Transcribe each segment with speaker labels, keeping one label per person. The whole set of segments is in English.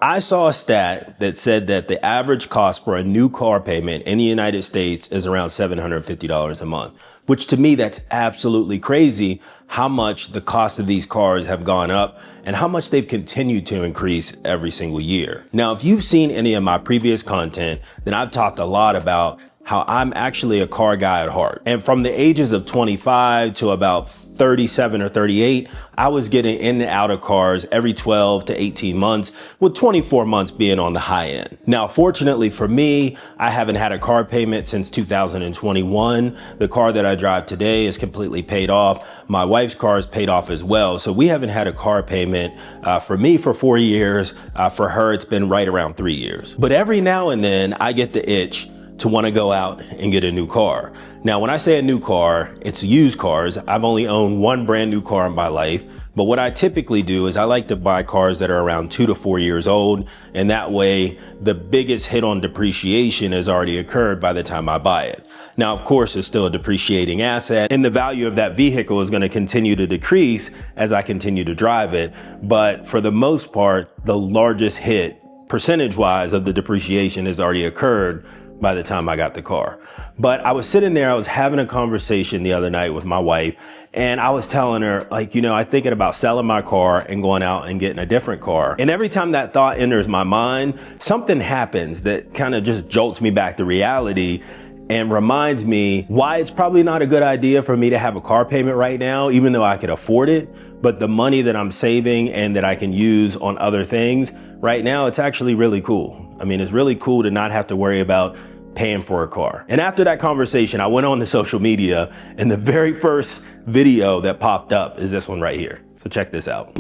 Speaker 1: I saw a stat that said that the average cost for a new car payment in the United States is around $750 a month, which to me, that's absolutely crazy how much the cost of these cars have gone up and how much they've continued to increase every single year. Now, if you've seen any of my previous content, then I've talked a lot about how I'm actually a car guy at heart. And from the ages of 25 to about 37 or 38, I was getting in and out of cars every 12 to 18 months, with 24 months being on the high end. Now, fortunately for me, I haven't had a car payment since 2021. The car that I drive today is completely paid off. My wife's car is paid off as well. So we haven't had a car payment for me for 4 years. For her, it's been right around 3 years. But every now and then I get the itch to want to go out and get a new car. Now, when I say a new car, it's used cars. I've only owned one brand new car in my life. But what I typically do is I like to buy cars that are around 2 to 4 years old. And that way, the biggest hit on depreciation has already occurred by the time I buy it. Now, of course, it's still a depreciating asset, and the value of that vehicle is going to continue to decrease as I continue to drive it. But for the most part, the largest hit percentage-wise of the depreciation has already occurred by the time I got the car. But I was sitting there, I was having a conversation the other night with my wife, and I was telling her, like, I'm thinking about selling my car and going out and getting a different car. And every time that thought enters my mind, something happens that kind of just jolts me back to reality and reminds me why it's probably not a good idea for me to have a car payment right now, even though I could afford it. But the money that I'm saving and that I can use on other things right now, it's actually really cool. I mean, it's really cool to not have to worry about paying for a car. And after that conversation, I went on to social media, and the very first video that popped up is this one right here. So check this out.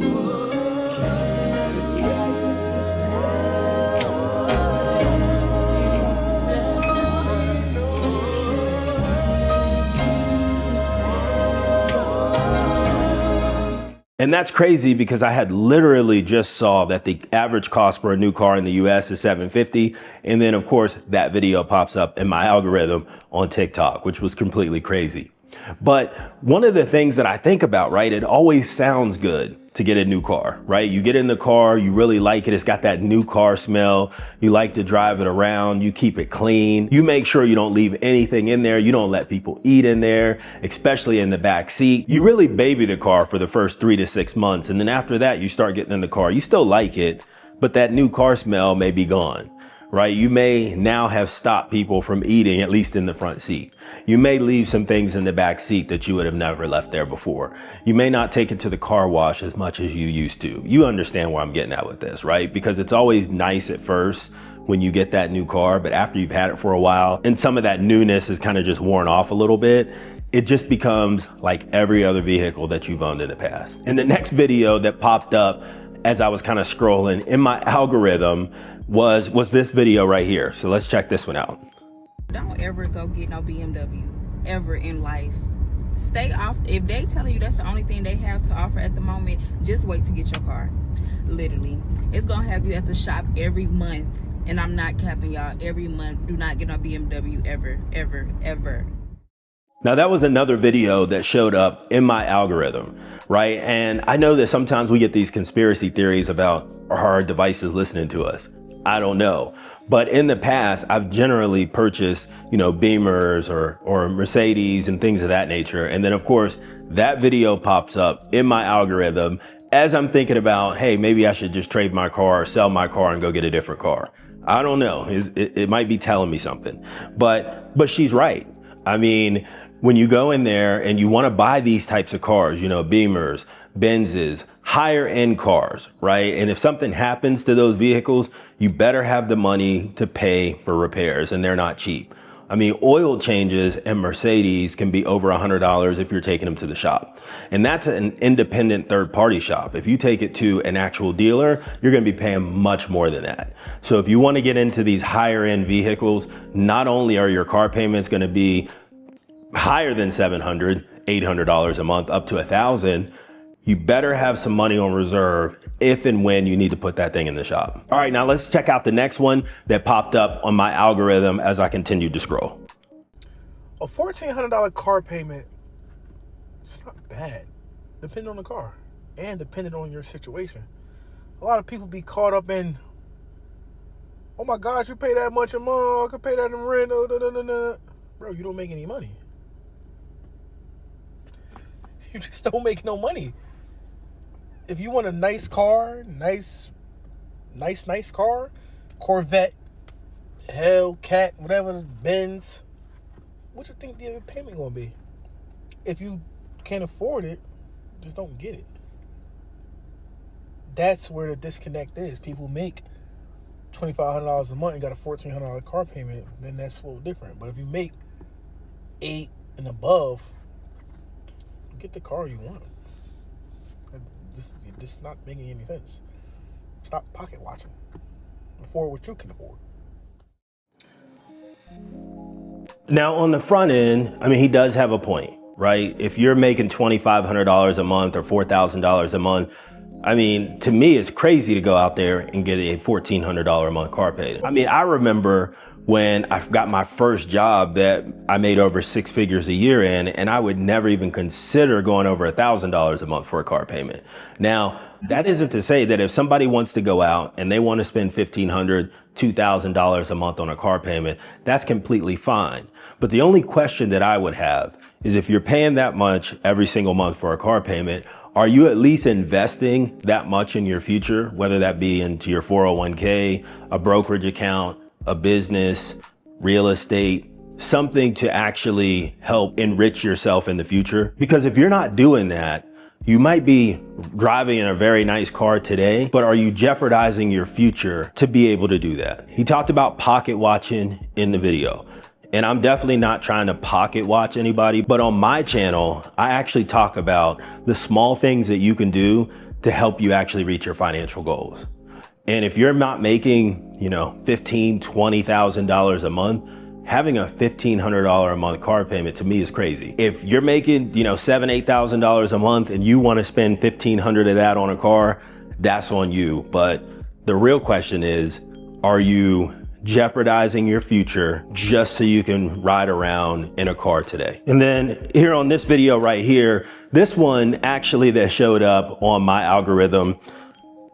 Speaker 1: And that's crazy because I had literally just saw that the average cost for a new car in the US is $750. And then of course that video pops up in my algorithm on TikTok, which was completely crazy. But one of the things that I think about, right, it always sounds good to get a new car, right? You get in the car, you really like it. It's got that new car smell. You like to drive it around. You keep it clean. You make sure you don't leave anything in there. You don't let people eat in there, especially in the back seat. You really baby the car for the first 3 to 6 months. And then after that, you start getting in the car. You still like it, but that new car smell may be gone. Right? You may now have stopped people from eating, at least in the front seat. You may leave some things in the back seat that you would have never left there before. You may not take it to the car wash as much as you used to. You understand where I'm getting at with this, right? Because it's always nice at first when you get that new car, but after you've had it for a while and some of that newness is kind of just worn off a little bit, it just becomes like every other vehicle that you've owned in the past. And the next video that popped up as I was kind of scrolling in my algorithm was this video right here. So let's check this one out.
Speaker 2: Don't ever go get no BMW ever in life. Stay off. If they telling you that's the only thing they have to offer at the moment, just wait to get your car. Literally, it's gonna have you at the shop every month, and I'm not capping y'all. Every month, do not get no BMW ever, ever, ever.
Speaker 1: Now that was another video that showed up in my algorithm, right? And I know that sometimes we get these conspiracy theories about our devices listening to us. I don't know. But in the past, I've generally purchased, Beamers or Mercedes and things of that nature. And then of course, that video pops up in my algorithm as I'm thinking about, hey, maybe I should just trade my car or sell my car and go get a different car. I don't know. It might be telling me something, but she's right. I mean, when you go in there and you want to buy these types of cars, Beamers, Benzes, higher end cars, right? And if something happens to those vehicles, you better have the money to pay for repairs, and they're not cheap. I mean, oil changes in Mercedes can be over $100 if you're taking them to the shop. And that's an independent third-party shop. If you take it to an actual dealer, you're going to be paying much more than that. So if you want to get into these higher end vehicles, not only are your car payments going to be higher than $700, $800 a month, up to $1,000, you better have some money on reserve if and when you need to put that thing in the shop. All right, now let's check out the next one that popped up on my algorithm as I continued to scroll.
Speaker 3: A $1,400 car payment, it's not bad, depending on the car and depending on your situation. A lot of people be caught up in Oh my gosh, you pay that much a month, I could pay that in rent. Bro, you don't make any money. You just don't make no money. If you want a nice car, nice car, Corvette, Hellcat, whatever, Benz, what you think the payment gonna be? If you can't afford it, just don't get it. That's where the disconnect is. People make $2,500 a month and got a $1,400 car payment, then that's a little different. But if you make $8,000 and above, get the car you want. Just not making any sense. Stop pocket watching. Afford what you can afford.
Speaker 1: Now, on the front end, I mean, he does have a point, right? If you're making $2,500 a month or $4,000 a month, I mean, to me, it's crazy to go out there and get a $1,400 a month car payment. I mean, I remember when I got my first job that I made over 6 figures a year in, and I would never even consider going over $1,000 a month for a car payment. Now, that isn't to say that if somebody wants to go out and they want to spend $1,500, $2,000 a month on a car payment, that's completely fine. But the only question that I would have is if you're paying that much every single month for a car payment, are you at least investing that much in your future, whether that be into your 401k, a brokerage account, a business, real estate, something to actually help enrich yourself in the future? Because if you're not doing that, you might be driving in a very nice car today, but are you jeopardizing your future to be able to do that? He talked about pocket watching in the video. And I'm definitely not trying to pocket watch anybody, but on my channel, I actually talk about the small things that you can do to help you actually reach your financial goals. And if you're not making, $15,000, $20,000 a month, having a $1,500 a month car payment to me is crazy. If you're making, $7,000, $8,000 a month and you want to spend $1,500 of that on a car, that's on you. But the real question is, are you jeopardizing your future just so you can ride around in a car today? And then here on this video right here, this one actually that showed up on my algorithm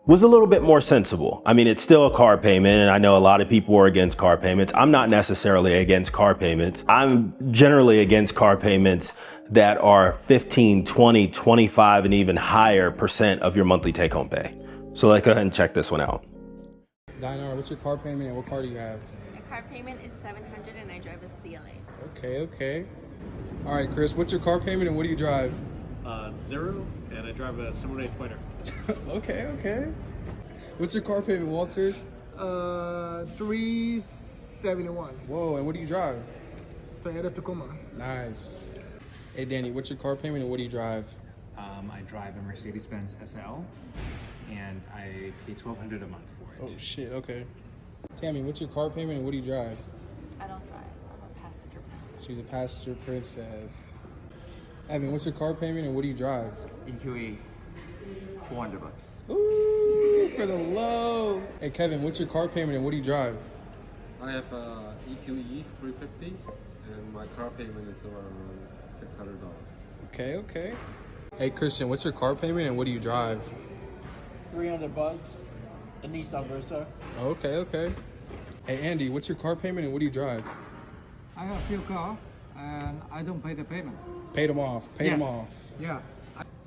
Speaker 1: was a little bit more sensible. I mean, it's still a car payment, and I know a lot of people are against car payments. I'm not necessarily against car payments. I'm generally against car payments that are 15, 20, 25, and even higher percent of your monthly take-home pay. So let's go ahead and check this one out.
Speaker 4: Dinar, what's your car payment and what car do you have?
Speaker 5: My car payment is $700 and I drive a CLA.
Speaker 4: Okay. All right, Chris, what's your car payment and what do you drive?
Speaker 6: 0, and I drive a Samurai Spider.
Speaker 4: Okay. What's your car payment, Walter?
Speaker 7: $371.
Speaker 4: Whoa, and what do you drive?
Speaker 7: Toyota Tacoma.
Speaker 4: Nice. Hey, Danny, what's your car payment and what do you drive?
Speaker 6: I drive a Mercedes-Benz SL, and I pay $1,200 a month for it.
Speaker 4: Oh shit, okay. Tammy, what's your car payment and what do you drive?
Speaker 5: I don't drive. I'm a passenger princess.
Speaker 4: She's a passenger princess. Evan, what's your car payment and what do you drive?
Speaker 8: EQE, $400.
Speaker 4: Ooh, for the low. Hey, Kevin, what's your car payment and what do you drive?
Speaker 8: I have EQE 350, and my car payment is around $600.
Speaker 4: Okay. Hey, Christian, what's your car payment and what do you drive?
Speaker 9: $300, a Nissan Versa.
Speaker 4: Okay. Hey, Andy, what's your car payment and what do you drive?
Speaker 9: I have a few cars and I don't pay the payment.
Speaker 4: Paid them off.
Speaker 9: Yeah.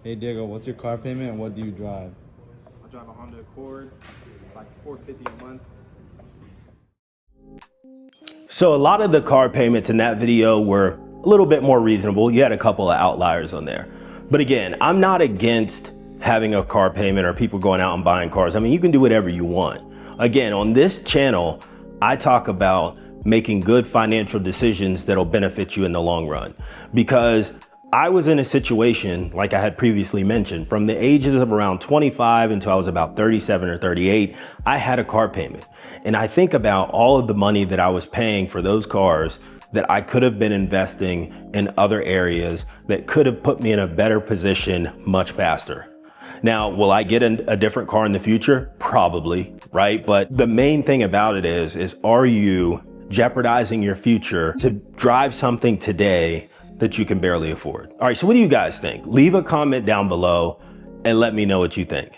Speaker 10: Hey Diego, what's your car payment and what do you drive?
Speaker 11: I drive a Honda Accord. It's like $450 a month.
Speaker 1: So a lot of the car payments in that video were a little bit more reasonable. You had a couple of outliers on there. But again, I'm not against having a car payment or people going out and buying cars. I mean, you can do whatever you want. Again, on this channel, I talk about making good financial decisions that'll benefit you in the long run. Because I was in a situation, like I had previously mentioned, from the ages of around 25 until I was about 37 or 38, I had a car payment. And I think about all of the money that I was paying for those cars that I could have been investing in other areas that could have put me in a better position much faster. Now, will I get a different car in the future? Probably, right? But the main thing about it is are you jeopardizing your future to drive something today that you can barely afford? All right, so what do you guys think? Leave a comment down below and let me know what you think.